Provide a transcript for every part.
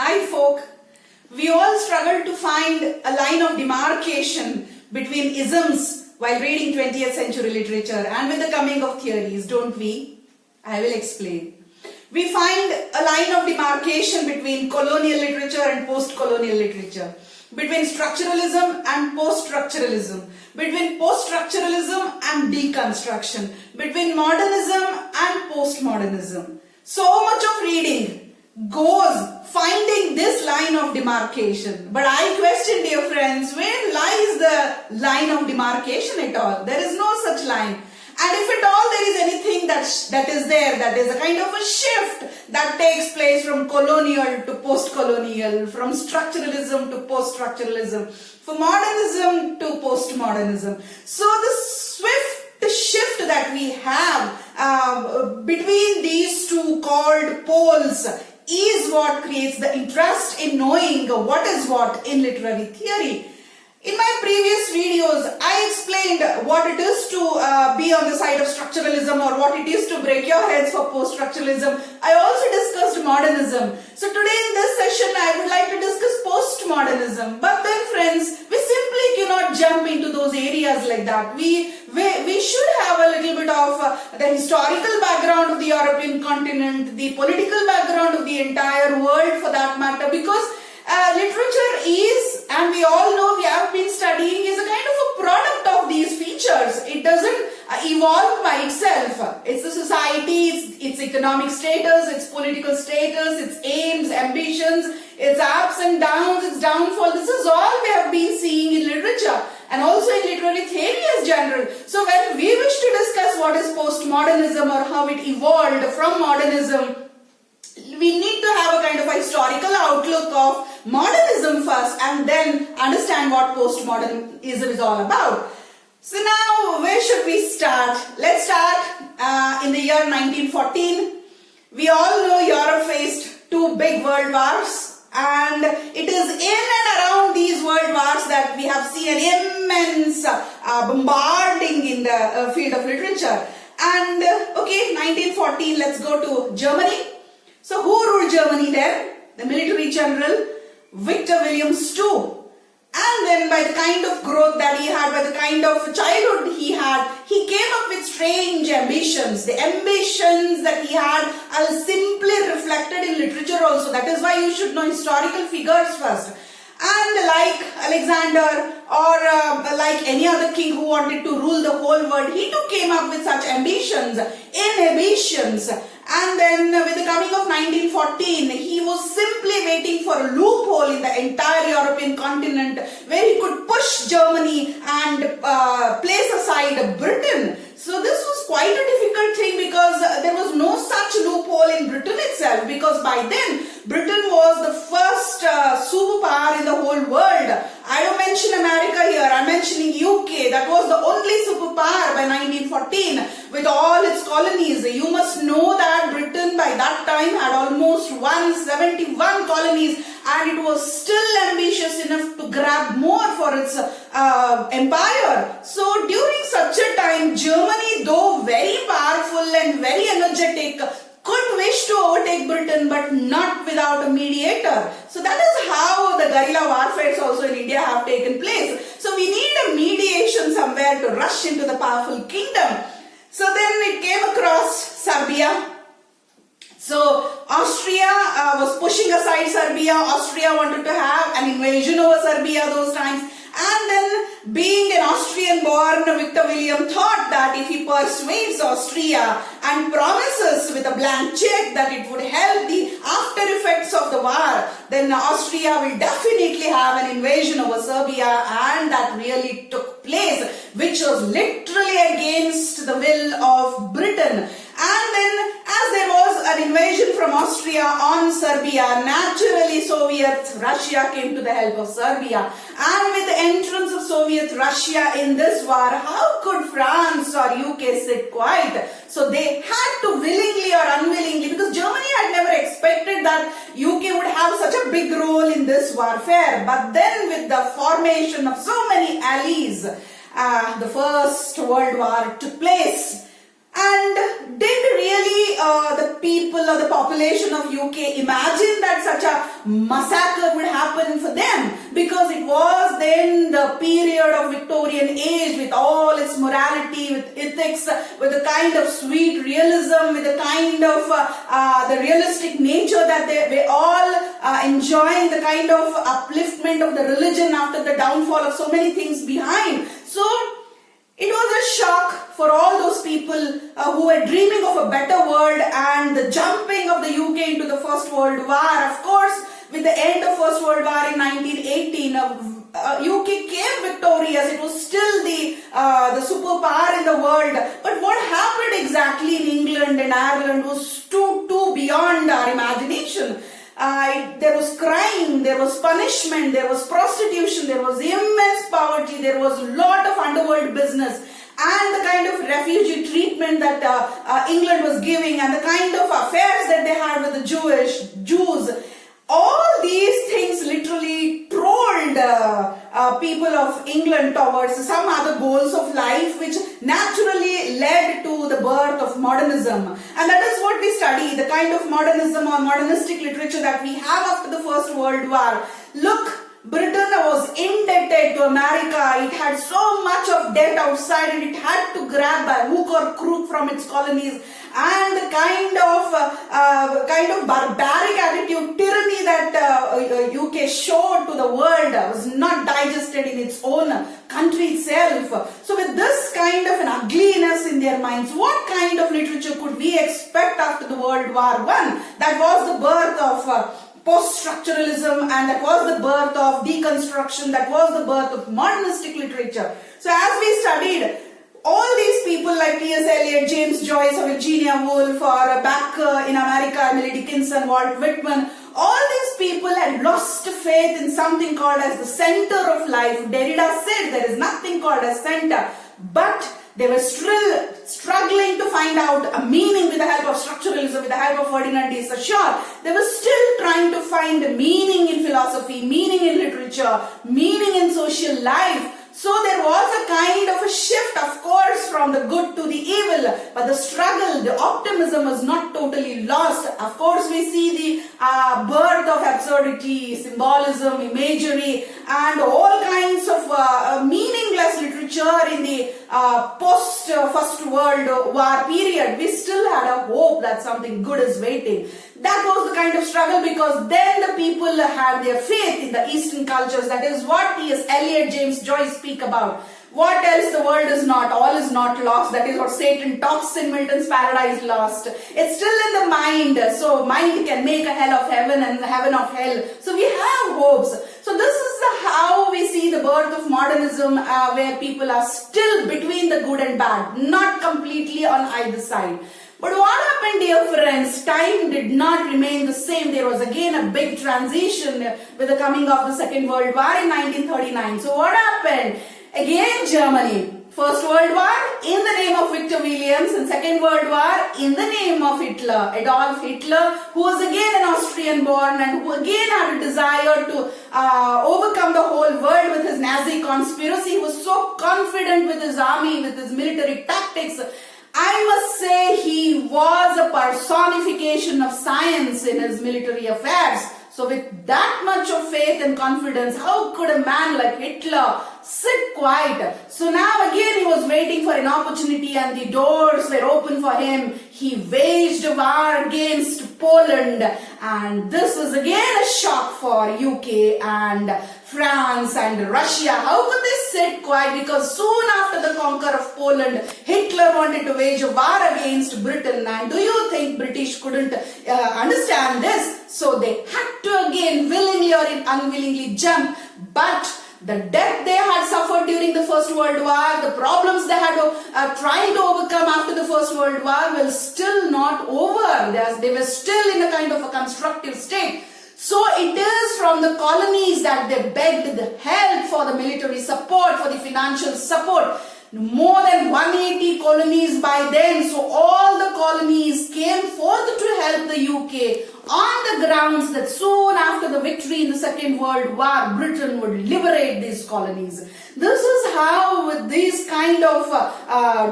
Hi folk, we all struggle to find a line of demarcation between isms while reading 20th century literature and with the coming of theories, don't we? I will explain. We find a line of demarcation between colonial literature and post-colonial literature, between structuralism and post-structuralism, between post-structuralism and deconstruction, between modernism and postmodernism. So much of reading goes finding this line of demarcation. But I question, dear friends, where lies the line of demarcation at all? There is no such line. And if at all there is anything that is there, that is a kind of a shift that takes place from colonial to post-colonial, from structuralism to post-structuralism, from modernism to postmodernism. So the swift shift that we have between these two called poles is what creates the interest in knowing what is what in literary theory. In my previous videos, I explained what it is to be on the side of structuralism or what it is to break your heads for post-structuralism. I also discussed modernism. So today in this session, I would like to discuss postmodernism. But then friends, we simply cannot jump into those areas like that. We should have a little bit of the historical background of the European continent, the political background of the entire world for that matter, because literature is, and we all know we have been studying, is a kind of a product of these features. It doesn't evolve by itself. It's the society, its economic status, its political status, its aims, ambitions, its ups and downs, its downfall. This is all we have been seeing in literature and also in literary theory as general. So when we wish to discuss what is postmodernism or how it evolved from modernism, we need to have a kind of a historical outlook of modernism first and then understand what postmodernism is all about. So now, where should we start? Let's start in the year 1914. We all know Europe faced two big world wars, and it is in and around these world wars that we have seen an immense bombarding in the field of literature. And okay, 1914, let's go to Germany. So who ruled Germany then? The military general Victor William II. And then by the kind of growth that he had, by the kind of childhood he had, he came up with strange ambitions. The ambitions that he had are simply reflected in literature also. That is why you should know historical figures first. And like Alexander or like any other king who wanted to rule the whole world, he too came up with such ambitions, inhibitions. And then with the coming of 1914, he was simply waiting for a loophole in the entire European continent where he could push Germany and place aside Britain. So this was quite a difficult thing because there was no such loophole in Britain itself, because by then Britain was the first superpower in the whole world. I don't mention America here, I'm mentioning UK. That was the only superpower by 1914 with all its colonies. You must know that Britain by that time had almost 171 colonies and it was still ambitious enough to grab more for its empire. So during such a time, Germany, though very powerful and very energetic, could wish to overtake Britain but not without a mediator. So that is how the guerrilla warfare also in India have taken place. So we need a mediation somewhere to rush into the powerful kingdom. So then it came across Serbia. So Austria was pushing aside Serbia. Austria wanted to have an invasion over Serbia those times. And then being an Austrian-born Victor William thought that if he persuades Austria and promises with a blank check that it would help the after effects of the war, then Austria will definitely have an invasion over Serbia, and that really took place, which was literally against the will of Britain. And then as there was an invasion from Austria on Serbia, naturally Soviet Russia came to the help of Serbia. And with the entrance of Soviet Russia in this war, how could France or UK sit quiet? So they had to willingly or unwillingly, because Germany had never expected that UK would have such a big role in this warfare. But then with the formation of so many allies, the First World War took place. And did really the people or the population of UK imagine that such a massacre would happen for them? Because it was then the period of Victorian age with all its morality, with ethics, with the kind of sweet realism, with the kind of the realistic nature that they were all enjoying, the kind of upliftment of the religion after the downfall of so many things behind. So it was a shock for all those people who were dreaming of a better world, and the jumping of the UK into the First World War. Of course, with the end of First World War in 1918, UK came victorious. It was still the superpower in the world. But what happened exactly in England and Ireland was too beyond our imagination. There was crime, there was punishment, there was prostitution, there was immense poverty, there was a lot of underworld business, and the kind of refugee treatment that England was giving, and the kind of affairs that they had with the Jews. All these things literally trolled people of England towards some other goals of life, which naturally led to the birth of modernism. And that is what we study, the kind of modernism or modernistic literature that we have after the First World War. Look, Britain was indebted to America. It had so much of debt outside, and it had to grab by hook or crook from its colonies. And the kind of barbaric attitude, tyranny that UK showed to the world was not digested in its own country itself. So with this kind of an ugliness in their minds, what kind of literature could we expect after the World War I? That was the birth of post-structuralism, and that was the birth of deconstruction, that was the birth of modernistic literature. So as we studied, all these people like T.S. Eliot, James Joyce, or Virginia Woolf, or back in America, Emily Dickinson, Walt Whitman, all these people had lost faith in something called as the center of life. Derrida said there is nothing called as center, but they were still struggling to find out a meaning with the help of structuralism, with the help of Ferdinand de Saussure. They were still trying to find meaning in philosophy, meaning in literature, meaning in social life. So there was a kind of a shift, of course, from the good to the evil, but the struggle, the optimism was not totally lost. Of course, we see the birth of absurdity, symbolism, imagery, and all kinds of meaningless literature in the post-First World War period. We still had a hope that something good is waiting. That was the kind of struggle, because then the people had their faith in the Eastern cultures. That is what T.S. Eliot, James Joyce speak about. What else the world is not, all is not lost. That is what Satan talks in Milton's Paradise Lost. It's still in the mind. So mind can make a hell of heaven and heaven of hell. So we have hopes. So this is how we see the birth of modernism, where people are still between the good and bad, not completely on either side. But what happened, dear friends? Time did not remain the same. There was again a big transition with the coming of the Second World War in 1939. So what happened? Again, Germany. First World War in the name of Victor Williams, and Second World War in the name of Hitler. Adolf Hitler, who was again an Austrian born and who again had a desire to overcome the whole world with his Nazi conspiracy. He was so confident with his army, with his military tactics. I must say he was a personification of science in his military affairs. So with that much of faith and confidence, how could a man like Hitler sit quiet? So now again he was waiting for an opportunity, and the doors were open for him. He waged a war against Poland, and this was again a shock for UK and France and Russia. How could they sit quiet? Because soon after the conquer of Poland, Hitler wanted to wage a war against Britain, and do you think British couldn't understand this? So they had to again willingly or unwillingly jump. But the death they had suffered during the First World War, the problems they had trying to overcome after the First World War were still not over. They were still in a kind of a constructive state. So it is from the colonies that they begged the help for the military support, for the financial support. more than 180 colonies by then. So all the colonies came forth to help the UK on the grounds that soon after the victory in the Second World War, Britain would liberate these colonies. This is how, with these kind of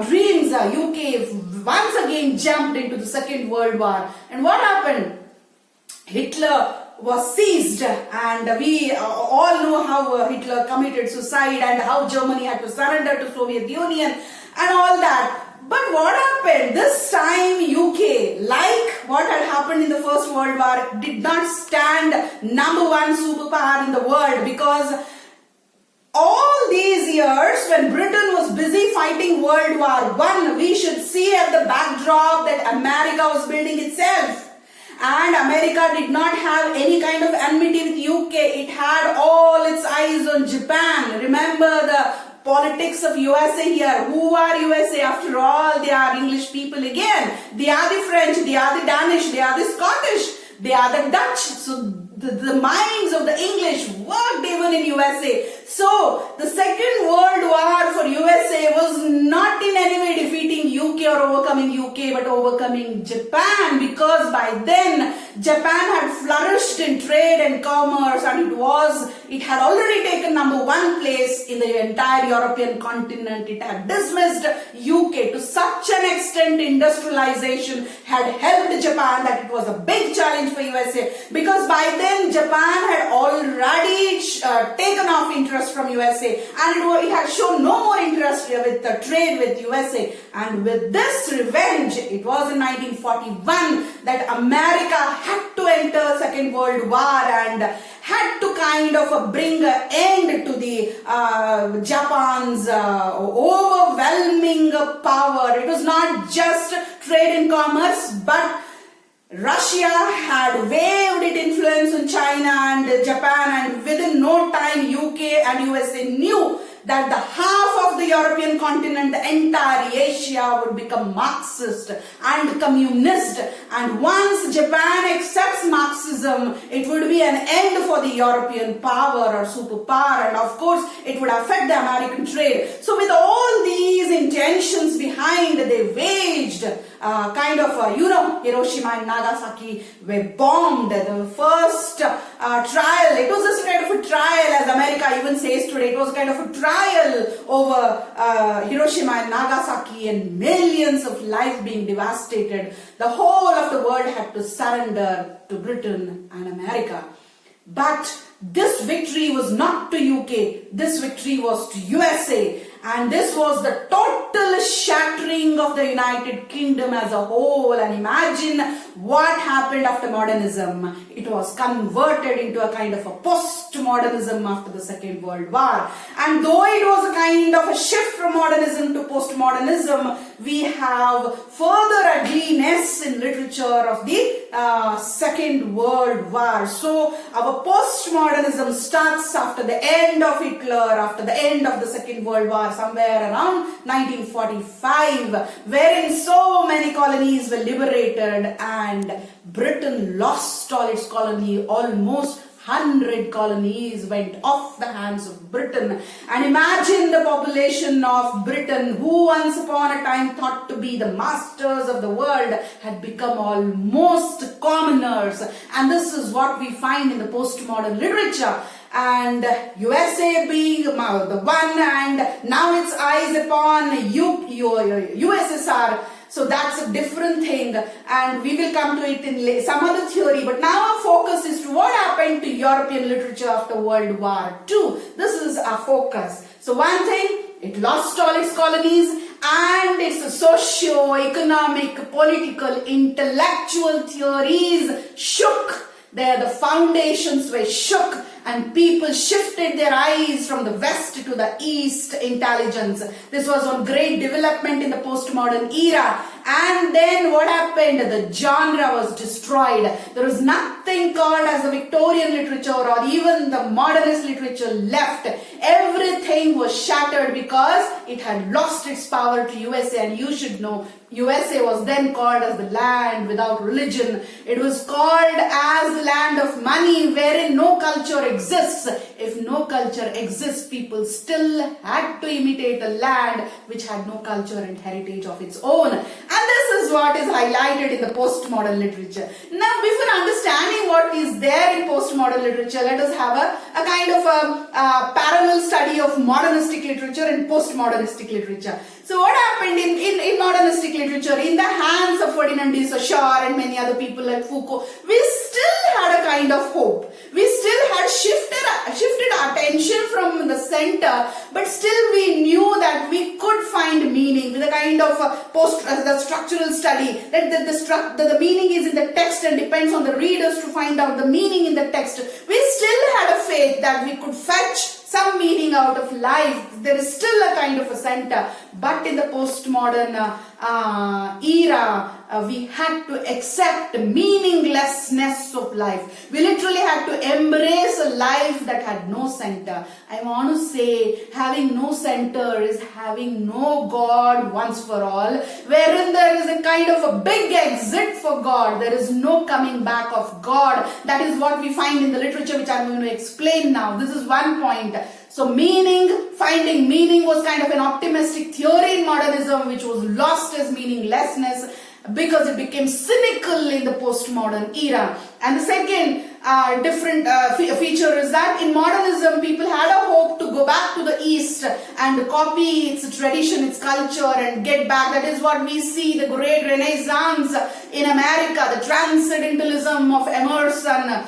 dreams, UK once again jumped into the Second World War. And what happened? Hitler was seized, and we all know how Hitler committed suicide and how Germany had to surrender to Soviet Union and all that. But what happened? This time UK, like what had happened in the First World War, did not stand number one superpower in the world, because all these years when Britain was busy fighting World War I, we should see at the backdrop that America was building itself. And America did not have any kind of enmity with UK. It had all its eyes on Japan. Remember the politics of USA here. Who are USA? After all, they are English people again. They are the French, they are the Danish, they are the Scottish, they are the Dutch. So the minds of the English worked even in USA. So the Second World War for USA was not in any way defeating UK or overcoming UK, but overcoming Japan, because by then Japan had flourished in trade and commerce, and it had already taken number one place in the entire European continent. It had dismissed UK to such an extent. Industrialization had helped Japan that it was a big challenge for USA, because by then Japan had already taken off interest from USA, and it had shown no more interest with the trade with USA. And with this revenge, it was in 1941 that America had to enter Second World War and had to kind of bring an end to the Japan's overwhelming power. It was not just trade and commerce, but Russia had waved its influence on China and Japan, and within no time UK and USA knew that the half of the European continent, the entire Asia, would become Marxist and communist. And once Japan accepts Marxism, it would be an end for the European power or superpower, and of course it would affect the American trade. So with all these intentions behind, they waged Hiroshima and Nagasaki were bombed. The first trial, it was just kind of a trial, as America even says today. It was kind of a trial over Hiroshima and Nagasaki, and millions of lives being devastated. The whole of the world had to surrender to Britain and America. But this victory was not to UK, this victory was to USA. And this was the total shattering of the United Kingdom as a whole. And imagine what happened after modernism. It was converted into a kind of a post-modernism after the Second World War. And though it was a kind of a shift from modernism to post-modernism, we have further ugliness in literature of the Second World War. So our post-modernism starts after the end of Hitler, after the end of the Second World War, somewhere around 1945, wherein so many colonies were liberated and Britain lost all its colony. Almost 100 colonies went off the hands of Britain. And imagine the population of Britain, who once upon a time thought to be the masters of the world, had become almost commoners. And this is what we find in the postmodern literature. And USA being the one, and now its eyes upon USSR. So that's a different thing, and we will come to it in some other theory. But now our focus is to what happened to European literature after World War II. This is our focus. So one thing, it lost all its colonies, and its socio-economic, political, intellectual theories shook. The foundations were shook, and people shifted their eyes from the west to the east intelligence. This was one great development in the postmodern era. And then what happened? The genre was destroyed. There was nothing called as the Victorian literature or even the modernist literature left. Everything was shattered because it had lost its power to USA. And you should know, USA was then called as the land without religion. It was called as the land of money wherein no culture exists. If no culture exists, people still had to imitate a land which had no culture and heritage of its own. And this is what is highlighted in the postmodern literature. Now, before understanding what is there in postmodern literature, let us have a kind of a parallel study of modernistic literature and postmodernistic literature. So what happened in modernistic literature, in the hands of Ferdinand de Saussure and many other people like Foucault, we still had a kind of hope. We still had shifted our attention from the center, but still we knew that we could find meaning with a kind of the structural study, that the meaning is in the text and depends on the readers to find out the meaning in the text. We still had a faith that we could fetch some meaning out of life. There is still a kind of a center, but in the postmodern era, we had to accept meaninglessness of life. We literally had to embrace a life that had no center. I want to say having no center is having no God once for all, wherein there is a kind of a big exit for God. There is no coming back of God. That is what we find in the literature, which I'm going to explain now. This is one point. So finding meaning was kind of an optimistic theory in modernism, which was lost as meaninglessness because it became cynical in the postmodern era. And the second different feature is that in modernism, people had a hope to go back to the East and copy its tradition, its culture, and get back. That is what we see, the great Renaissance in America, the transcendentalism of Emerson,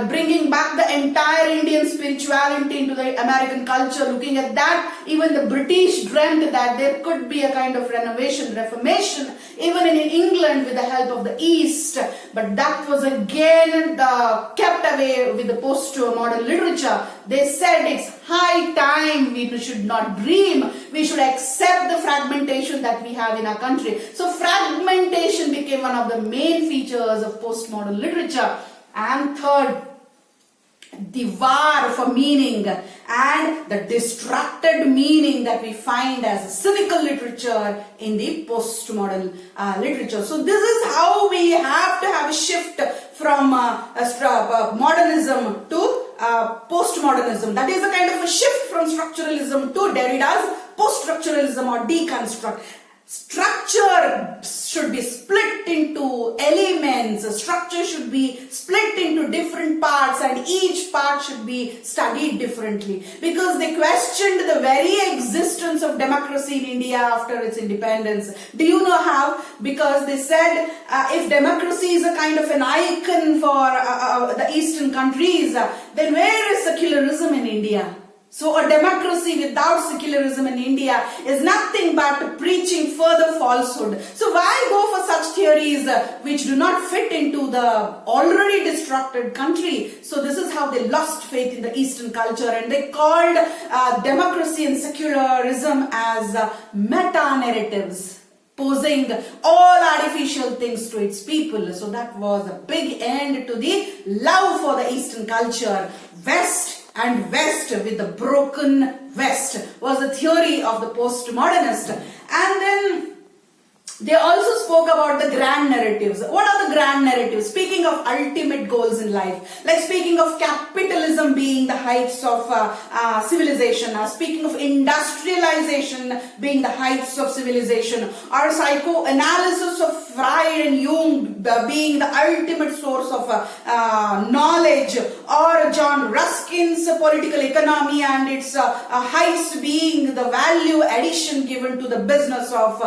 bringing back the entire Indian spirituality into the American culture. Looking at that, even the British dreamt that there could be a kind of renovation, reformation, even in England with the help of the East. But that was again kept away with the post-modern literature. They said it's high time we should not dream. We should accept the fragmentation that we have in our country. So fragmentation became one of the main features of postmodern literature. And third, the war for meaning and the distracted meaning that we find as cynical literature in the postmodern literature. So this is how we have to have a shift from modernism to postmodernism. That is a kind of a shift from structuralism to Derrida's post-structuralism or deconstruct. Structure should be split into elements. Structure should be split into different parts, and each part should be studied differently, because they questioned the very existence of democracy in India after its independence. Do you know how? Because they said if democracy is a kind of an icon for the Eastern countries, then where is secularism in India? So a democracy without secularism in India is nothing but preaching further falsehood. So why go for such theories which do not fit into the already destructed country? So this is how they lost faith in the Eastern culture, and they called democracy and secularism as meta-narratives, posing all artificial things to its people. So that was a big end to the love for the Eastern culture. West and West with the broken West was the theory of the postmodernist. And then they also spoke about the grand narratives. What are the grand narratives? Speaking of ultimate goals in life, like speaking of capitalism being the heights of civilization, or speaking of industrialization being the heights of civilization, or psychoanalysis of Freud and Jung being the ultimate source of knowledge, or John Ruskin's political economy and its heights being the value addition given to the business of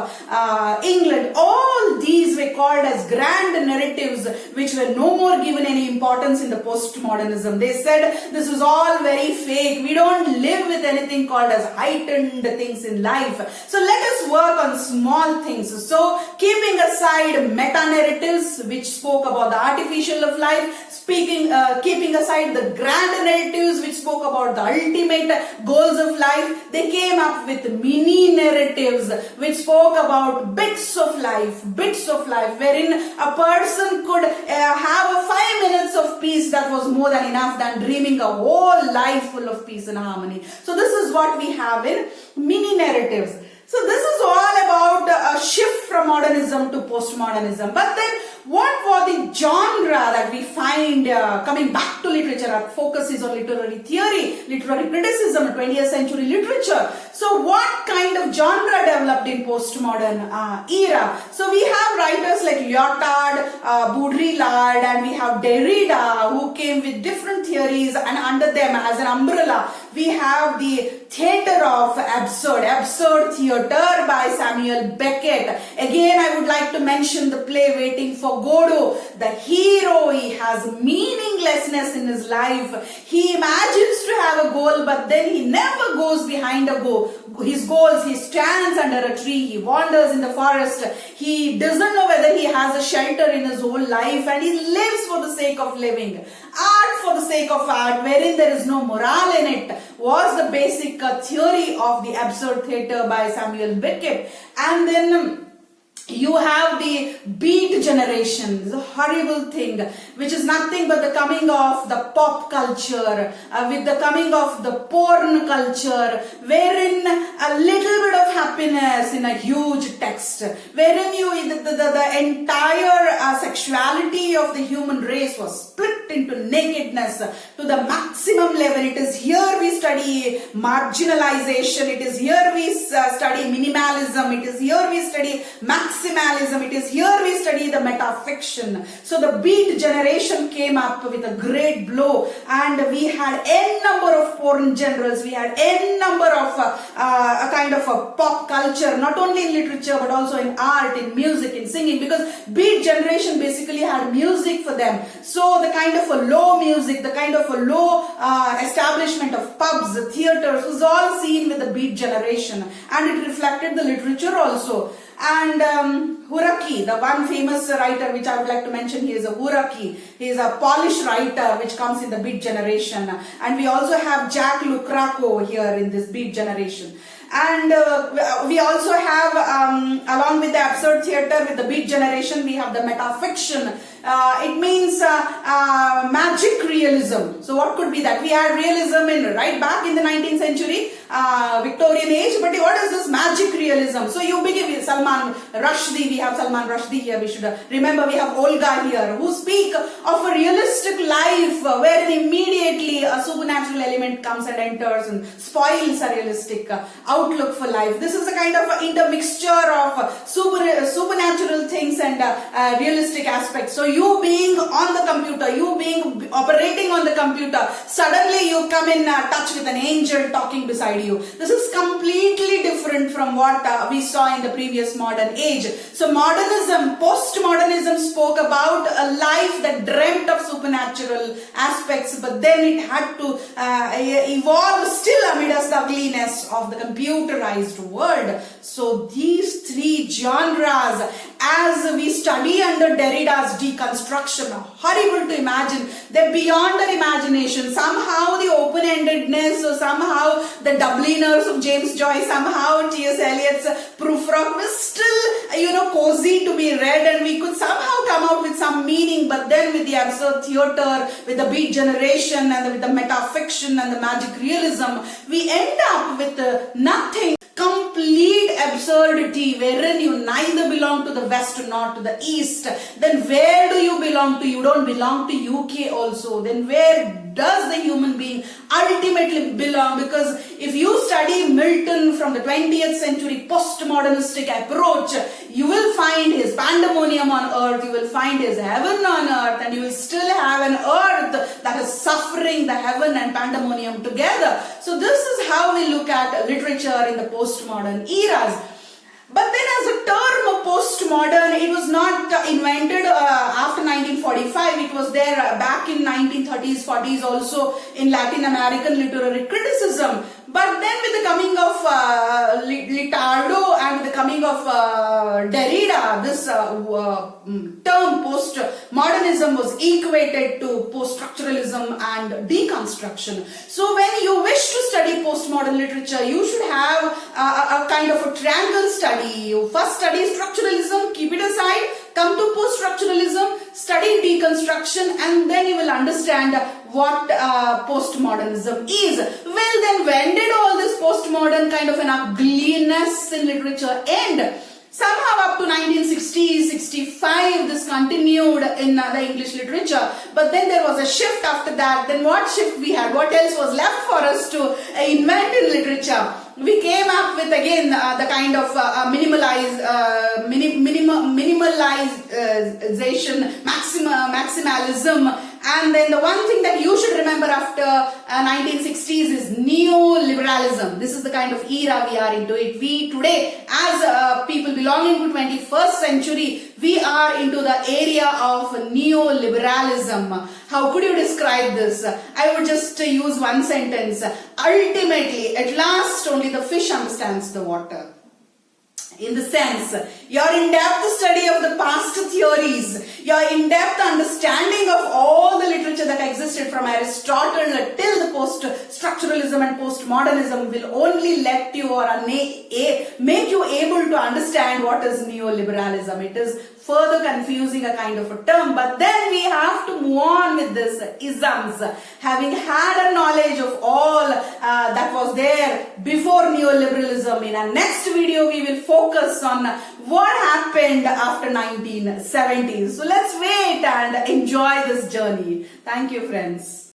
England. All these were called as grand narratives, which were no more given any importance in the postmodernism. They said this is all very fake. We don't live with anything called as heightened things in life. So let us work on small things. So keeping aside meta-narratives which spoke about the artificial of life, keeping aside the grand narratives which spoke about the ultimate goals of life, they came up with mini narratives which spoke about bits of life, wherein a person could have a 5 minutes of peace that was more than enough than dreaming a whole life full of peace and harmony. So this is what we have in mini narratives. So this is all about a shift from modernism to postmodernism. But then what was the genre that we find coming back to literature? Our focus is on literary theory, literary criticism, 20th century literature. So what kind of genre developed in postmodern era? So we have writers like Lyotard, Baudrillard, and we have Derrida, who came with different theories, and under them as an umbrella we have the theatre of absurd theatre by Samuel Beckett. Again, I would like to mention the play Waiting for Godot. The hero, he has meaninglessness in his life. He imagines to have a goal, but then he never goes behind his goals. He stands under a tree, he wanders in the forest, he doesn't know whether he has a shelter in his whole life, and he lives for the sake of living. Art for the sake of art, wherein there is no morale in it, was the basic theory of the absurd theatre by Samuel Beckett. And then you have the Beat generation, this is a horrible thing, which is nothing but the coming of the pop culture, with the coming of the porn culture, wherein a little bit of happiness in a huge text, wherein the entire sexuality of the human race was split into nakedness to the maximum level. It is here we study marginalization, it is here we study minimalism, it is here we study maximalism, it is here we study the metafiction. So the Beat generation came up with a great blow, and we had n number of porn genres, we had n number of a kind of a pop culture, not only in literature but also in art, in music, in singing, because Beat generation basically had music for them. So the kind of a low music, the kind of a low establishment of pubs, theatres was all seen with the Beat generation, and it reflected the literature also. And Huraki, the one famous writer which I would like to mention, he is a Huraki. He is a Polish writer which comes in the Beat generation. And we also have Jack Lucraco here in this Beat generation. And we also have, along with the absurd theatre, with the Beat generation, we have the metafiction. It means magic realism. So what could be that? We had realism in right back in the 19th century, Victorian age. But what is this magic realism? So you begin with Salman Rushdie. We have Salman Rushdie here. We should remember we have Olga here, who speak of a realistic life wherein immediately a supernatural element comes and enters and spoils a realistic outlook for life. This is a kind of intermixture of supernatural things and realistic aspects. So you being on the computer, you being operating on the computer, suddenly you come in touch with an angel talking beside you. This is completely different from what we saw in the previous modern age. So modernism, postmodernism spoke about a life that dreamt of supernatural aspects, but then it had to evolve still amidst the ugliness of the computerized world. So these three genres, as we study under Derrida's deconstruction, horrible to imagine, they're beyond our imagination. Somehow the open-endedness, or somehow the Dubliners of James Joyce, somehow T.S. Eliot's Prufrock was still, cozy to be read, and we could somehow come out with some meaning. But then with the absurd theatre, with the Beat generation, and with the metafiction and the magic realism, we end up with nothing. Complete absurdity, wherein you neither belong to the west nor to the east. Then where do you belong to? You don't belong to UK also. Then where does the human being ultimately belong? Because if you study Milton from the 20th century postmodernistic approach, you will find his pandemonium on earth, you will find his heaven on earth, and you will still have an earth that is suffering the heaven and pandemonium together. So this is how we look at literature in the postmodern eras. But then as a term postmodern, it was not invented after 1945. It was there back in 1930s, 40s also in Latin American literary criticism. But then with the coming of Litardo and with the coming of Derrida, this term postmodernism was equated to post-structuralism and deconstruction. So when you wish to study postmodern literature, you should have a kind of a triangle study. You first study structuralism, keep it aside, come to post-structuralism, study deconstruction, and then you will understand what postmodernism is. Well, then when did all this postmodern kind of an ugliness in literature end? Somehow up to 1960s, 65, this continued in the English literature. But then there was a shift after that. Then what shift we had? What else was left for us to invent in literature? We came up with again the kind of minimalization, maximalism, and then the one thing that you should remember after 1960s is neoliberalism. This is the kind of era we are into it. We today, as people belonging to 21st century, we are into the area of neoliberalism. How could you describe this? I would just use one sentence. Ultimately, at last, only the fish understands the water. In the sense, your in-depth study of the past theories, your in-depth understanding of all the literature that existed from Aristotle till the post-structuralism and postmodernism will only let you or make you able to understand what is neoliberalism. It is further confusing a kind of a term, but then we have to move on with this isms. Having had a knowledge of all that was there before neoliberalism, in our next video we will focus on what happened after 1970s. So let's wait and enjoy this journey. Thank you, friends.